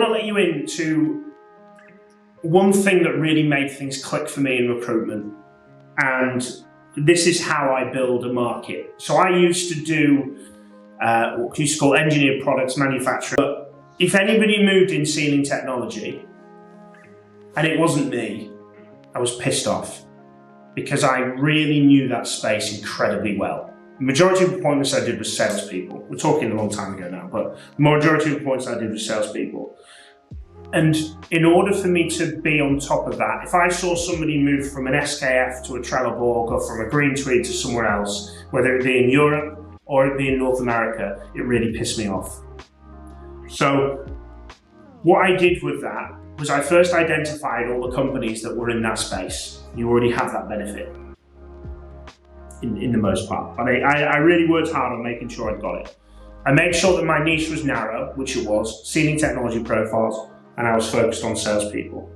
want to let you into one thing that really made things click for me in recruitment, and this is how I build a market. So I used to do what we used to call engineered products manufacturing. But if anybody moved in sealing technology, and it wasn't me, I was pissed off because I really knew that space incredibly well. The majority of the appointments I did was salespeople. We're talking a long time ago now, but the majority of the appointments I did was salespeople. And in order for me to be on top of that, if I saw somebody move from an SKF to a Trelleborg or from a Green Tweed to somewhere else, whether it be in Europe or it be in North America, it really pissed me off. So what I did with that was I first identified all the companies that were in that space. You already have that benefit in the most part. But I really worked hard on making sure I got it. I made sure that my niche was narrow, which it was, sealing technology profiles, and I was focused on salespeople.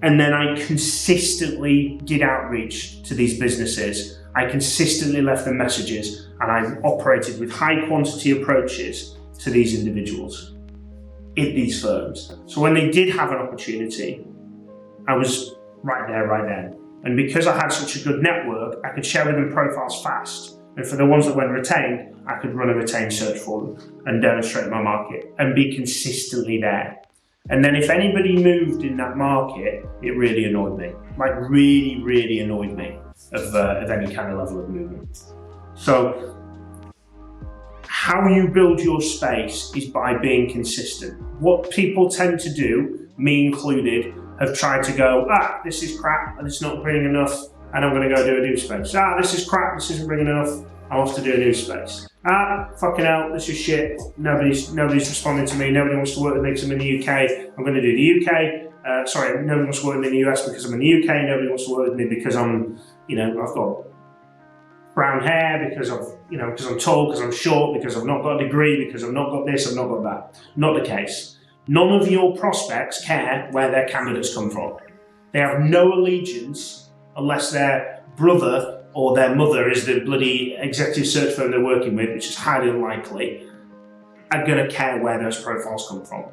And then I consistently did outreach to these businesses. I consistently left them messages, and I operated with high quantity approaches to these individuals in these firms. So when they did have an opportunity, I was right there, right then. And because I had such a good network, I could share with them profiles fast. And for the ones that went retained, I could run a retained search for them and demonstrate my market and be consistently there. And then if anybody moved in that market, it really annoyed me. Like really, really annoyed me of any kind of level of movement. So how you build your space is by being consistent. What people tend to do, me included, have tried to go, this is crap and it's not bringing enough, and I'm going to go do a new space. This is crap, this isn't bringing enough, I want to do a new space. Fucking hell, this is shit, nobody's responding to me, nobody wants to work with me because I'm in the UK, I'm going to do the UK. Nobody wants to work with me in the US because I'm in the UK, nobody wants to work with me because I'm, I've got brown hair, because I'm tall, because I'm short, because I've not got a degree, because I've not got this, I've not got that. Not the case. None of your prospects care where their candidates come from. They have no allegiance unless their brother or their mother is the bloody executive search firm they're working with, which is highly unlikely, are going to care where those profiles come from.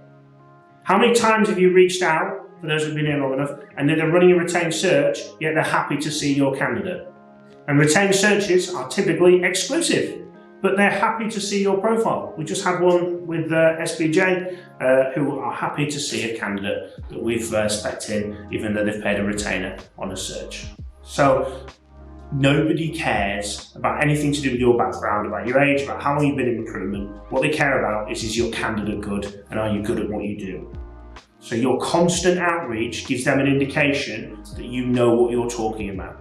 How many times have you reached out, for those who've been here long enough, and they're running a retained search, yet they're happy to see your candidate? And retained searches are typically exclusive, but they're happy to see your profile. We just had one with SBJ, who are happy to see a candidate that we've spec'd in, even though they've paid a retainer on a search. So nobody cares about anything to do with your background, about your age, about how long you've been in recruitment. What they care about is your candidate good, and are you good at what you do? So your constant outreach gives them an indication that you know what you're talking about.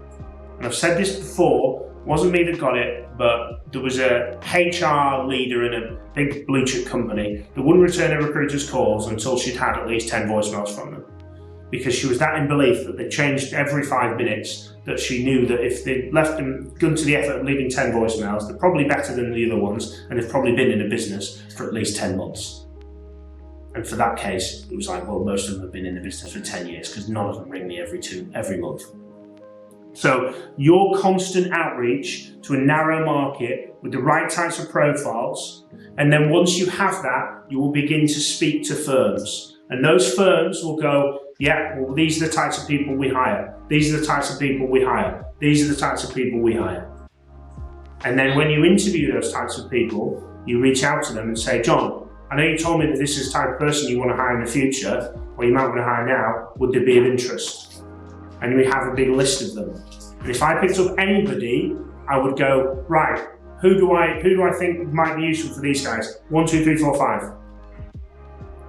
And I've said this before, it wasn't me that got it, but there was a HR leader in a big blue chip company that wouldn't return her recruiters' calls until she'd had at least 10 voicemails from them. Because she was that in belief that they changed every 5 minutes, that she knew that if they left them gone to the effort of leaving 10 voicemails, they're probably better than the other ones, and they've probably been in a business for at least 10 months. And for that case, it was like, well, most of them have been in the business for 10 years because none of them ring me every month. So your constant outreach to a narrow market with the right types of profiles, and then once you have that, you will begin to speak to firms. And those firms will go, yeah, well, these are the types of people we hire. These are the types of people we hire. These are the types of people we hire. And then when you interview those types of people, you reach out to them and say, John, I know you told me that this is the type of person you want to hire in the future, or you might want to hire now, would there be of interest? And we have a big list of them. And if I picked up anybody, I would go, right, who do I think might be useful for these guys? 1, 2, 3, 4, 5.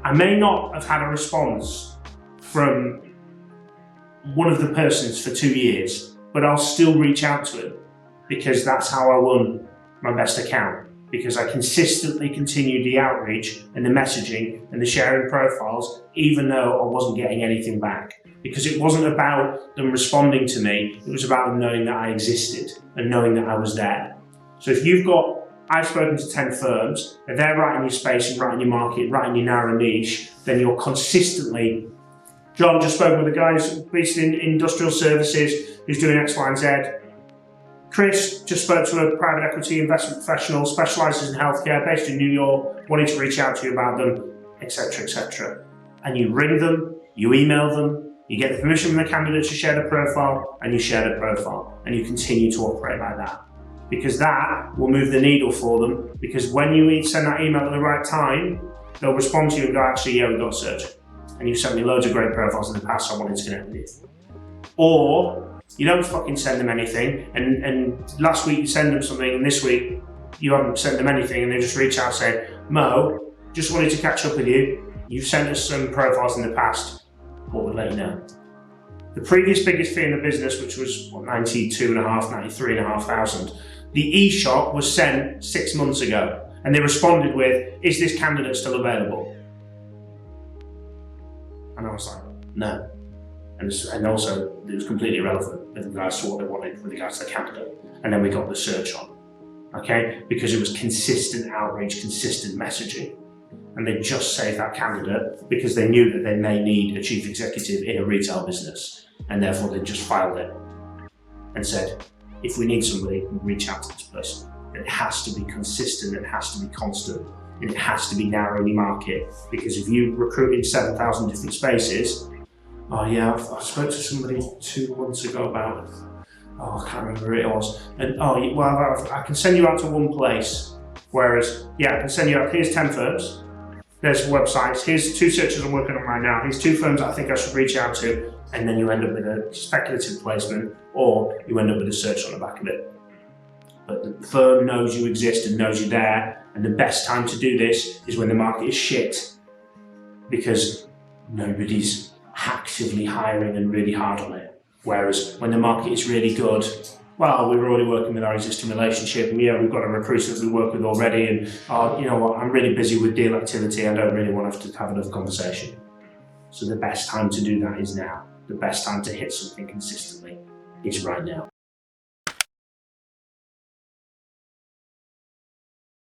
I may not have had a response from one of the persons for 2 years, but I'll still reach out to him because that's how I won my best account. Because I consistently continued the outreach and the messaging and the sharing profiles, even though I wasn't getting anything back. Because it wasn't about them responding to me, it was about them knowing that I existed and knowing that I was there. So if I've spoken to 10 firms, and they're right in your space and right in your market, right in your narrow niche, then you're consistently, John just spoke with a guy who's based in industrial services, who's doing X, Y, and Z. Chris just spoke to a private equity investment professional, specialises in healthcare, based in New York, wanting to reach out to you about them. etc., etc. And you ring them, you email them, you get the permission from the candidate to share the profile, and you share the profile, and you continue to operate like that. Because that will move the needle for them, because when you send that email at the right time, they'll respond to you and go, actually, yeah, we've got a search. And you've sent me loads of great profiles in the past, so I wanted to connect with you. Or you don't fucking send them anything, and last week you send them something, and this week you haven't sent them anything, and they just reach out saying, Mo, just wanted to catch up with you. You've sent us some profiles in the past, what would let you know? The previous biggest fee in the business, which was 93,500, the e-shot was sent 6 months ago, and they responded with, is this candidate still available? And I was like, no. And also, it was completely irrelevant with regards to what they wanted with regards to the candidate. And then we got the search on, okay? Because it was consistent outreach, consistent messaging. And they just saved that candidate because they knew that they may need a chief executive in a retail business. And therefore they just filed it and said, if we need somebody, we'll reach out to this person. It has to be consistent, it has to be constant, and it has to be narrowly market. Because if you recruit in 7,000 different spaces, oh yeah, I spoke to somebody 2 months ago about it. Oh, I can't remember who it was. And oh, well, I can send you out to one place. Whereas, yeah, I can send you out, here's 10 firms. There's websites, here's 2 searches I'm working on right now. Here's 2 firms I think I should reach out to. And then you end up with a speculative placement, or you end up with a search on the back of it. But the firm knows you exist and knows you're there. And the best time to do this is when the market is shit. Because nobody's actively hiring and really hard on it. Whereas when the market is really good, well, we're already working with our existing relationship, and yeah, we've got a recruiter that we work with already, and you know what, I'm really busy with deal activity, I don't really want to have another conversation. So the best time to do that is now. The best time to hit something consistently is right now.